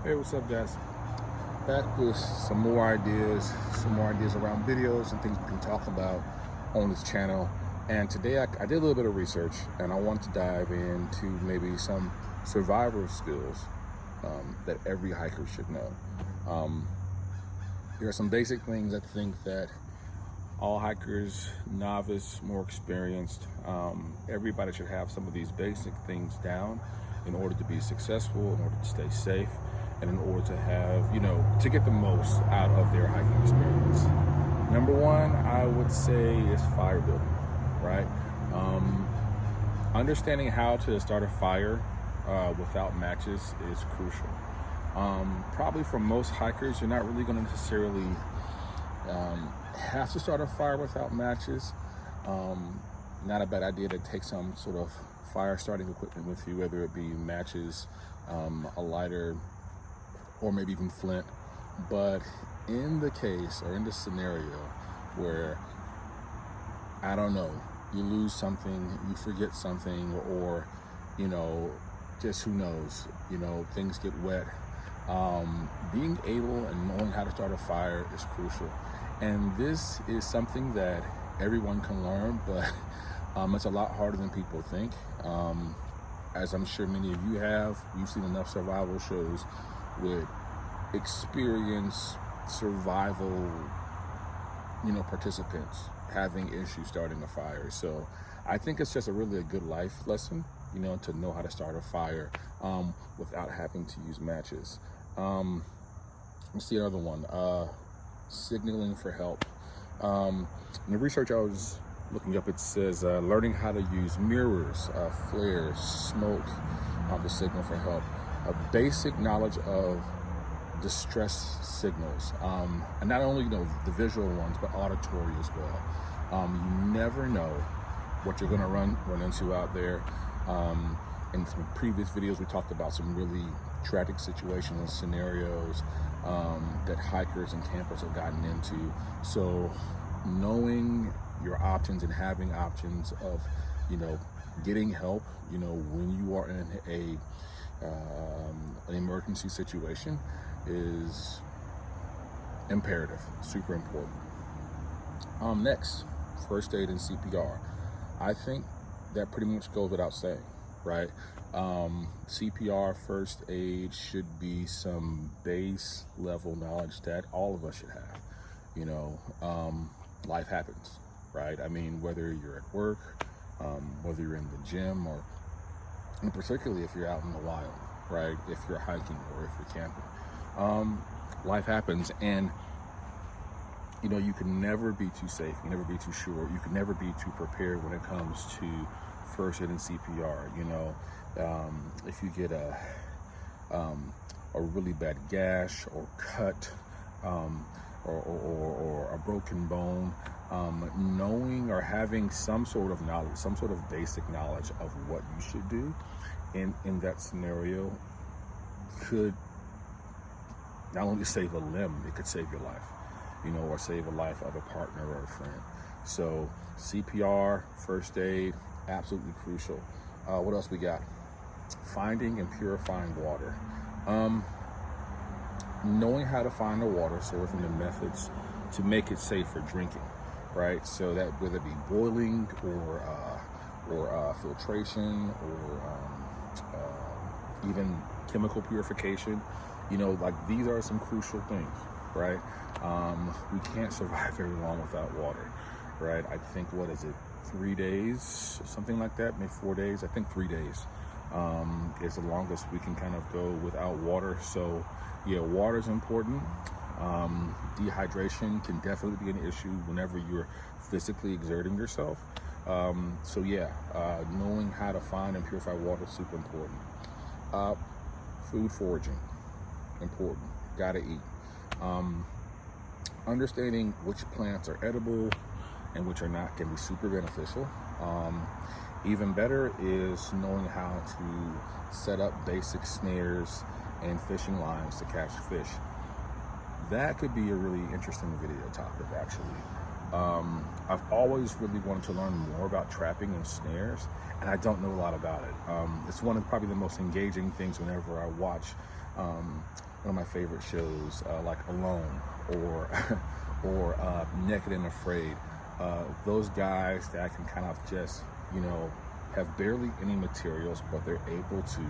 Hey, what's up, guys? Back with some more ideas around videos and things we can talk about on this channel. And today I did a little bit of research and I wanted to dive into maybe some survival skills that every hiker should know. Um, there are some basic things I think that all hikers, novice, more experienced, everybody should have some of these basic things down in order to be successful, in order to stay safe, and in order to have, to get the most out of their hiking experience. Number one, I would say, is fire building, right? Understanding how to start a fire without matches is crucial. Probably for most hikers, you're not really going to necessarily have to start a fire without matches. Not a bad idea to take some sort of fire starting equipment with you, whether it be matches, a lighter, or maybe even flint. But in the case or in the scenario where, I don't know, you lose something, you forget something, or, just who knows, things get wet, being able and knowing how to start a fire is crucial. And this is something that everyone can learn, but it's a lot harder than people think. As I'm sure many of you have, you've seen enough survival shows with experienced survival, participants having issues starting a fire. So I think it's just a good life lesson, to know how to start a fire without having to use matches. Let's see another one. Signaling for help. In the research I was looking up, it says learning how to use mirrors, flares, smoke to signal for help. A basic knowledge of distress signals, and not only the visual ones, but auditory as well. You never know what you're going to run into out there. In some previous videos, we talked about some really tragic situations and scenarios that hikers and campers have gotten into. So knowing your options and having options of, getting help, when you are in an emergency situation is imperative, super important. Next, first aid and CPR. I think that pretty much goes without saying, right? CPR, first aid should be some base level knowledge that all of us should have. Life happens, right? I mean, whether you're at work, whether you're in the gym, and particularly if you're out in the wild, right? If you're hiking or if you're camping, life happens, and you can never be too safe. You can never be too sure. You can never be too prepared when it comes to first aid and CPR. If you get a really bad gash or cut, or a broken bone, knowing or having some sort of knowledge, some sort of basic knowledge of what you should do in that scenario could not only save a limb, it could save your life, or save a life of a partner or a friend. So CPR, first aid, absolutely crucial. What else we got? Finding and purifying water. Knowing how to find the water source and the methods to make it safe for drinking, right? So that whether it be boiling or filtration or even chemical purification, these are some crucial things, right? We can't survive very long without water, right? I think, 3 days, something like that, maybe 4 days. I think 3 days is the longest we can kind of go without water. So yeah, water is important. Dehydration can definitely be an issue whenever you're physically exerting yourself. So yeah, knowing how to find and purify water is super important. Food foraging, important, gotta eat. Understanding which plants are edible and which are not can be super beneficial. Even better is knowing how to set up basic snares and fishing lines to catch fish. That could be a really interesting video topic, actually. I've always really wanted to learn more about trapping and snares, and I don't know a lot about it. It's one of probably the most engaging things whenever I watch one of my favorite shows, like Alone or or Naked and Afraid. Those guys that can kind of just, you know, have barely any materials, but they're able to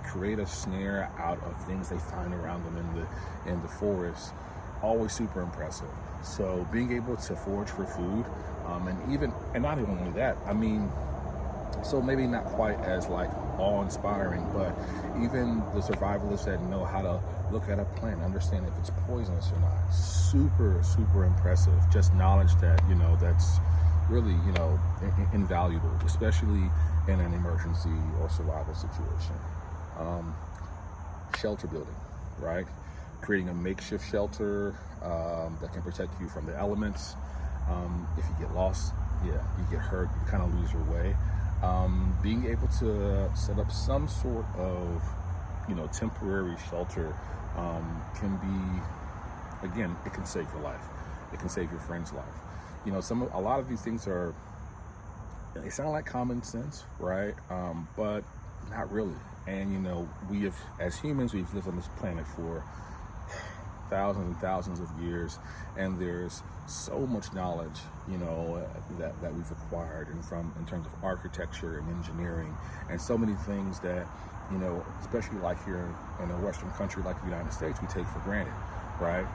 create a snare out of things they find around them in the forest. Always super impressive. So being able to forage for food, and not even only that, I mean, so maybe not quite as like awe-inspiring, but even the survivalists that know how to look at a plant, understand if it's poisonous or not, super impressive. Just knowledge that, you know, that's really, you know, invaluable, especially in an emergency or survival situation. Shelter building, right? Creating a makeshift shelter that can protect you from the elements. If you get lost, yeah, you get hurt, you kind of lose your way. Being able to set up some sort of, you know, temporary shelter can be, again, it can save your life. It can save your friend's life. You know, a lot of these things they sound like common sense, right? But not really. And, you know, as humans, we've lived on this planet for thousands and thousands of years, and there's so much knowledge, you know, that we've acquired in terms of architecture and engineering, and so many things that, you know, especially like here in a Western country like the United States, we take for granted, right?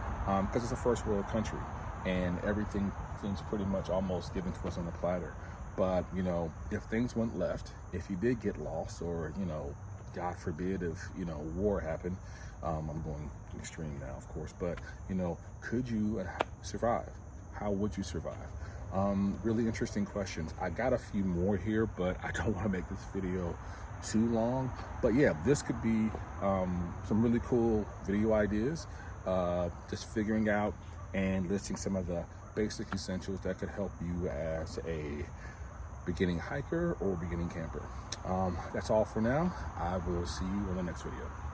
Because it's a first world country, and everything seems pretty much almost given to us on a platter. But, you know, if things went left, if you did get lost, or, you know, God forbid, if, you know, war happened, I'm going extreme now, of course, but, you know, could you survive? How would you survive? Really interesting questions. I got a few more here, but I don't want to make this video too long. But yeah, this could be some really cool video ideas, just figuring out and listing some of the basic essentials that could help you as a beginning hiker or beginning camper. That's all for now. I will see you in the next video.